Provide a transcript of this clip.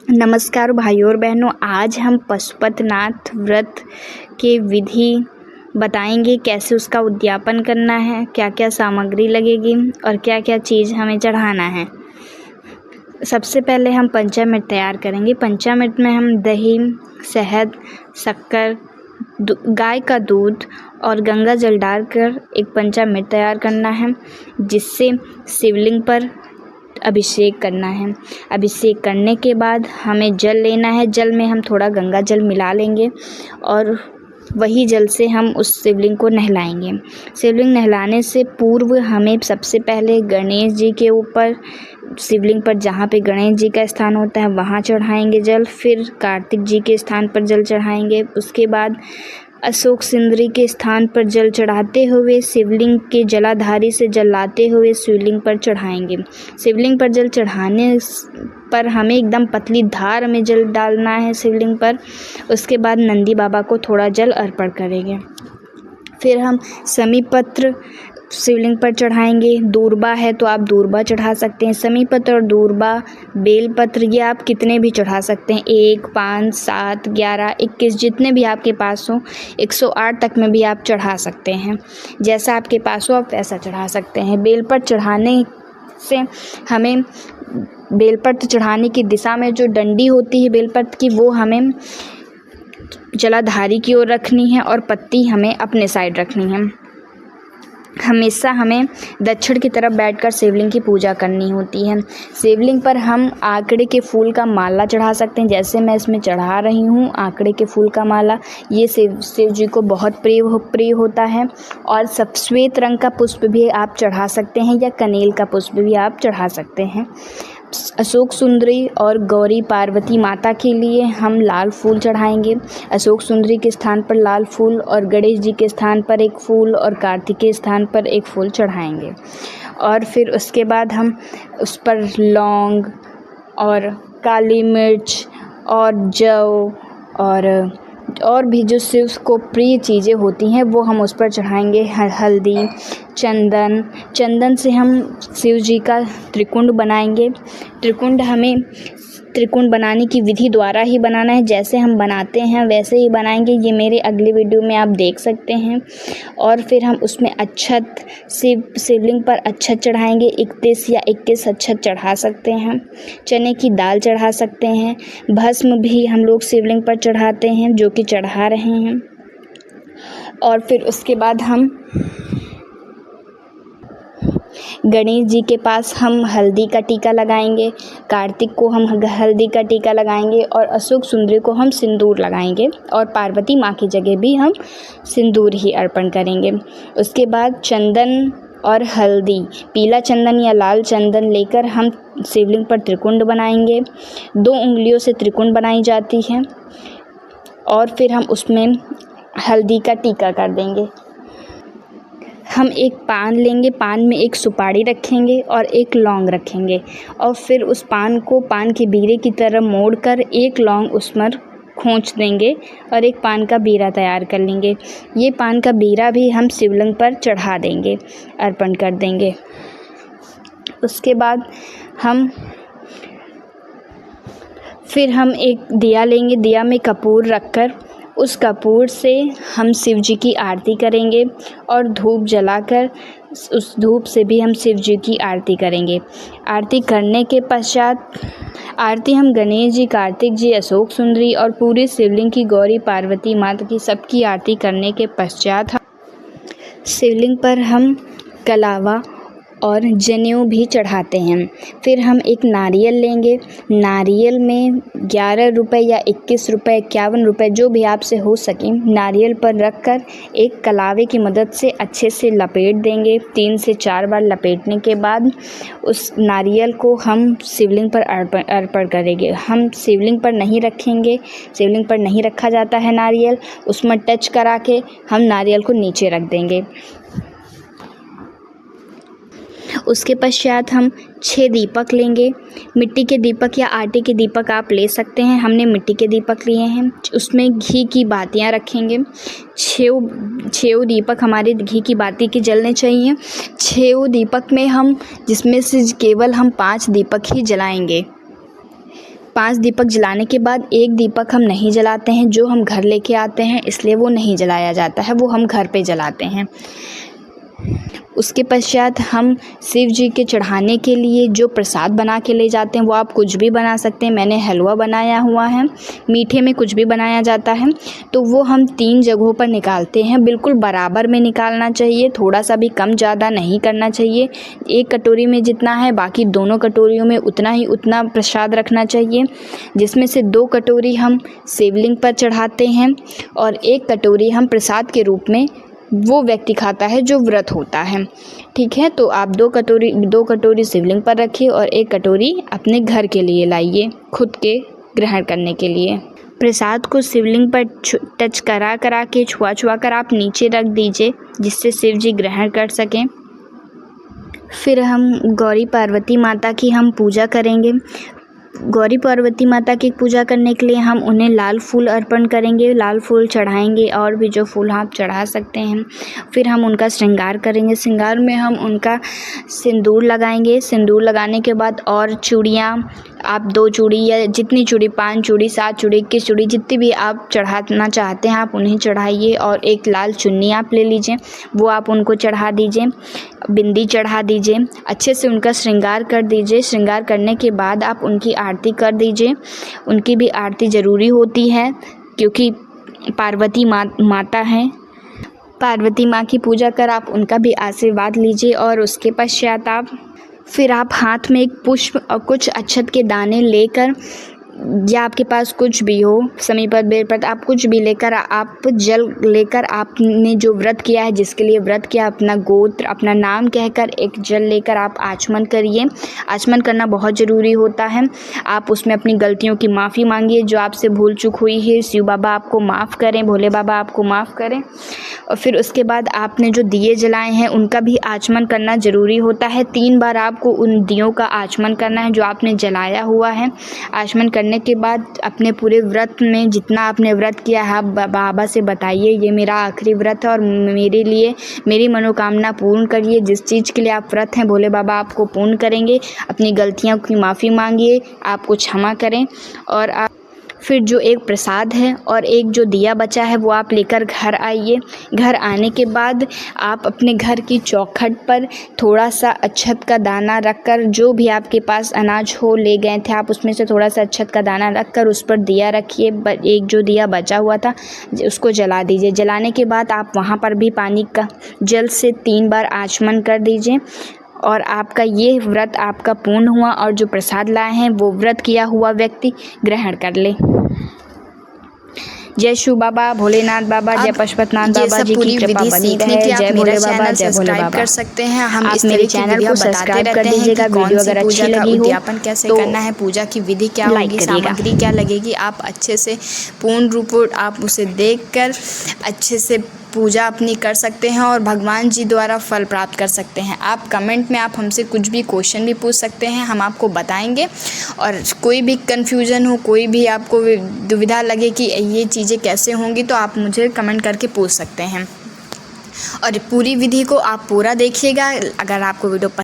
नमस्कार भाइयों और बहनों, आज हम पशुपतिनाथ व्रत के विधि बताएंगे। कैसे उसका उद्यापन करना है, क्या क्या सामग्री लगेगी और क्या क्या चीज़ हमें चढ़ाना है। सबसे पहले हम पंचामृत तैयार करेंगे। पंचामृत में हम दही, शहद, शक्कर, गाय का दूध और गंगा जल डालकर एक पंचामृत तैयार करना है, जिससे शिवलिंग पर अभिषेक करना है। अभिषेक करने के बाद हमें जल लेना है। जल में हम थोड़ा गंगा जल मिला लेंगे और वही जल से हम उस शिवलिंग को नहलाएंगे। शिवलिंग नहलाने से पूर्व हमें सबसे पहले गणेश जी के ऊपर, शिवलिंग पर जहाँ पे गणेश जी का स्थान होता है वहाँ चढ़ाएंगे जल। फिर कार्तिक जी के स्थान पर जल चढ़ाएंगे। उसके बाद अशोक सुंदरी के स्थान पर जल चढ़ाते हुए शिवलिंग के जलाधारी से जल लाते हुए शिवलिंग पर चढ़ाएंगे। शिवलिंग पर जल चढ़ाने पर हमें एकदम पतली धार में जल डालना है शिवलिंग पर। उसके बाद नंदी बाबा को थोड़ा जल अर्पण करेंगे। फिर हम समीपत्र शिवलिंग पर चढ़ाएंगे। दूर्बा है तो आप दूर्बा चढ़ा सकते हैं। समीपत्र और दूर्बा, बेलपत्र, ये आप कितने भी चढ़ा सकते हैं। 1, 5, 7, 11, 21 जितने भी आपके पास हो। 108 तक में भी आप चढ़ा सकते हैं। जैसा आपके पास हो आप वैसा चढ़ा सकते हैं। बेलपत्र चढ़ाने से हमें बेलपत्र चढ़ाने की दिशा में जो डंडी होती है बेलपत्र की, वो हमें जलाधारी की ओर रखनी है और पत्ती हमें अपने साइड रखनी है। हमेशा हमें दक्षिण की तरफ बैठकर शिवलिंग की पूजा करनी होती है। शिवलिंग पर हम आंकड़े के फूल का माला चढ़ा सकते हैं, जैसे मैं इसमें चढ़ा रही हूँ आंकड़े के फूल का माला। ये शिव जी को बहुत प्रिय होता है। और श्वेत रंग का पुष्प भी आप चढ़ा सकते हैं या कनेल का पुष्प भी आप चढ़ा सकते हैं। अशोक सुंदरी और गौरी पार्वती माता के लिए हम लाल फूल चढ़ाएंगे। अशोक सुंदरी के स्थान पर लाल फूल और गणेश जी के स्थान पर एक फूल और कार्तिक के स्थान पर एक फूल चढ़ाएंगे। और फिर उसके बाद हम उस पर लौंग और काली मिर्च और जौ और भी जो शिव को प्रिय चीज़ें होती हैं वो हम उस पर चढ़ाएंगे। हल्दी, चंदन से हम शिव जी का त्रिकुंड बनाएंगे। त्रिकुंड बनाने की विधि द्वारा ही बनाना है। जैसे हम बनाते हैं वैसे ही बनाएंगे। ये मेरे अगले वीडियो में आप देख सकते हैं। और फिर हम उसमें अक्षत, शिवलिंग पर अक्षत चढ़ाएंगे। 31 या 21 अक्षत चढ़ा सकते हैं। चने की दाल चढ़ा सकते हैं। भस्म भी हम लोग शिवलिंग पर चढ़ाते हैं, जो कि चढ़ा रहे हैं। और फिर उसके बाद हम गणेश जी के पास हम हल्दी का टीका लगाएंगे। कार्तिक को हम हल्दी का टीका लगाएंगे और अशोक सुंदरी को हम सिंदूर लगाएंगे। और पार्वती माँ की जगह भी हम सिंदूर ही अर्पण करेंगे। उसके बाद चंदन और हल्दी, पीला चंदन या लाल चंदन लेकर हम शिवलिंग पर त्रिकुंड बनाएंगे। 2 उंगलियों से त्रिकुंड बनाई जाती है। और फिर हम उसमें हल्दी का टीका कर देंगे। हम एक पान लेंगे, पान में एक सुपारी रखेंगे और एक लौंग रखेंगे। और फिर उस पान को पान के बीरे की तरह मोड़कर एक लौंग उस पर खोंच देंगे और एक पान का बीरा तैयार कर लेंगे। ये पान का बीरा भी हम शिवलिंग पर चढ़ा देंगे, अर्पण कर देंगे। उसके बाद फिर हम एक दिया लेंगे। दिया में कपूर रखकर उस कपूर से हम शिव जी की आरती करेंगे और धूप जलाकर उस धूप से भी हम शिव जी की आरती करेंगे। आरती करने के पश्चात हम गणेश जी, कार्तिक जी, अशोक सुंदरी और पूरी शिवलिंग की, गौरी पार्वती माता की सबकी आरती करने के पश्चात शिवलिंग पर हम कलावा और जनेऊ भी चढ़ाते हैं। फिर हम एक नारियल लेंगे। नारियल में 11 रुपये या 21 रुपये, 51 रुपये जो भी आपसे हो सके, नारियल पर रखकर एक कलावे की मदद से अच्छे से लपेट देंगे। 3 से 4 बार लपेटने के बाद उस नारियल को हम शिवलिंग पर अर्पण करेंगे। हम शिवलिंग पर नहीं रखेंगे, शिवलिंग पर नहीं रखा जाता है नारियल। उसमें टच करा के हम नारियल को नीचे रख देंगे। उसके पश्चात हम 6 दीपक लेंगे। मिट्टी के दीपक या आटे के दीपक आप ले सकते हैं। हमने मिट्टी के दीपक लिए हैं। उसमें घी की बातियां रखेंगे। 6 दीपक हमारे घी की बाती के जलने चाहिए। 6 दीपक में जिसमें से केवल हम 5 दीपक ही जलाएंगे। 5 दीपक जलाने के बाद एक दीपक हम नहीं जलाते हैं, जो हम घर लेके आते हैं, इसलिए वो नहीं जलाया जाता है, वो हम घर पे जलाते हैं। उसके पश्चात हम शिव जी के चढ़ाने के लिए जो प्रसाद बना के ले जाते हैं, वो आप कुछ भी बना सकते हैं। मैंने हलवा बनाया हुआ है, मीठे में कुछ भी बनाया जाता है। तो वो हम 3 जगहों पर निकालते हैं, बिल्कुल बराबर में निकालना चाहिए, थोड़ा सा भी कम ज़्यादा नहीं करना चाहिए। एक कटोरी में जितना है, बाकी दोनों कटोरियों में उतना प्रसाद रखना चाहिए, जिसमें से 2 कटोरी हम शिवलिंग पर चढ़ाते हैं और 1 कटोरी हम प्रसाद के रूप में वो व्यक्ति खाता है जो व्रत होता है। ठीक है, तो आप 2 कटोरी शिवलिंग पर रखिए और 1 कटोरी अपने घर के लिए लाइए, खुद के ग्रहण करने के लिए। प्रसाद को शिवलिंग पर टच करा के छुआ कर आप नीचे रख दीजिए, जिससे शिव जी ग्रहण कर सकें। फिर हम गौरी पार्वती माता की हम पूजा करेंगे। गौरी पार्वती माता की पूजा करने के लिए हम उन्हें लाल फूल अर्पण करेंगे, लाल फूल चढ़ाएंगे और भी जो फूल आप चढ़ा सकते हैं। फिर हम उनका श्रृंगार करेंगे। श्रृंगार में हम उनका सिंदूर लगाएंगे। सिंदूर लगाने के बाद और चूड़ियाँ, आप 2 चूड़ी या जितनी चूड़ी, 5 चूड़ी, 7 चूड़ी, 21 चूड़ी, जितनी भी आप चढ़ाना चाहते हैं आप उन्हें चढ़ाइए। और एक लाल चुन्नी आप ले लीजिए, वो आप उनको चढ़ा दीजिए। बिंदी चढ़ा दीजिए, अच्छे से उनका श्रृंगार कर दीजिए। श्रृंगार करने के बाद आप उनकी आरती कर दीजिए। उनकी भी आरती ज़रूरी होती है, क्योंकि पार्वती माता हैं। पार्वती माँ की पूजा कर आप उनका भी आशीर्वाद लीजिए। और उसके पश्चात आप हाथ में एक पुष्प और कुछ अक्षत के दाने लेकर, या आपके पास कुछ भी हो, समीपत बेलपत्र, आप कुछ भी लेकर, आप जल लेकर, आपने जो व्रत किया है, जिसके लिए व्रत किया, अपना गोत्र, अपना नाम कहकर एक जल लेकर आप आचमन करिए। आचमन करना बहुत ज़रूरी होता है। आप उसमें अपनी गलतियों की माफ़ी मांगिए, जो आपसे भूल चूक हुई है। शिव बाबा आपको माफ़ करें, भोले बाबा आपको माफ़ करें। और फिर उसके बाद आपने जो दिए जलाए हैं उनका भी आचमन करना ज़रूरी होता है। 3 बार आपको उन दियों का आचमन करना है जो आपने जलाया हुआ है। आचमन करने के बाद अपने पूरे व्रत में जितना आपने व्रत किया है, आप बाबा से बताइए, ये मेरा आखिरी व्रत है और मेरे लिए मेरी मनोकामना पूर्ण करिए। जिस चीज़ के लिए आप व्रत हैं, भोले बाबा आपको पूर्ण करेंगे। अपनी गलतियों की माफ़ी मांगिए, आपको क्षमा करें। और आप फिर जो एक प्रसाद है और एक जो दिया बचा है वो आप लेकर घर आइए। घर आने के बाद आप अपने घर की चौखट पर थोड़ा सा अक्षत का दाना रखकर, जो भी आपके पास अनाज हो ले गए थे आप, उसमें से थोड़ा सा अक्षत का दाना रखकर उस पर दिया रखिए। एक जो दिया बचा हुआ था उसको जला दीजिए। जलाने के बाद आप वहाँ पर भी पानी का जल से 3 बार आचमन कर दीजिए और आपका ये व्रत आपका पूर्ण हुआ। और जो प्रसाद लाए हैं वो व्रत किया हुआ व्यक्ति ग्रहण कर ले। जय शिव बाबा, भोलेनाथ बाबा, जय पशुपतिनाथ बाबा जी की कृपा बनी रहे। जय भोले बाबा, जय भोले बाबा। कर सकते हैं हम आप इस मेरे तरह चैनल को सब्सक्राइब कर दीजिएगा। वीडियो अगर अच्छी लगी हो उद्यापन कैसे तो करना है, पूजा की विधि क्या लाइक होगी, करिएगा। सामग्री क्या लगेगी, आप अच्छे से पूर्ण रूप आप उसे देखकर अच्छे से पूजा अपनी कर सकते हैं और भगवान जी द्वारा फल प्राप्त कर सकते हैं। आप कमेंट में आप हमसे कुछ भी क्वेश्चन भी पूछ सकते हैं, हम आपको बताएंगे। और कोई भी कन्फ्यूज़न हो, कोई भी आपको दुविधा लगे कि ये चीज़ें कैसे होंगी, तो आप मुझे कमेंट करके पूछ सकते हैं। और पूरी विधि को आप पूरा देखिएगा। अगर आपको वीडियो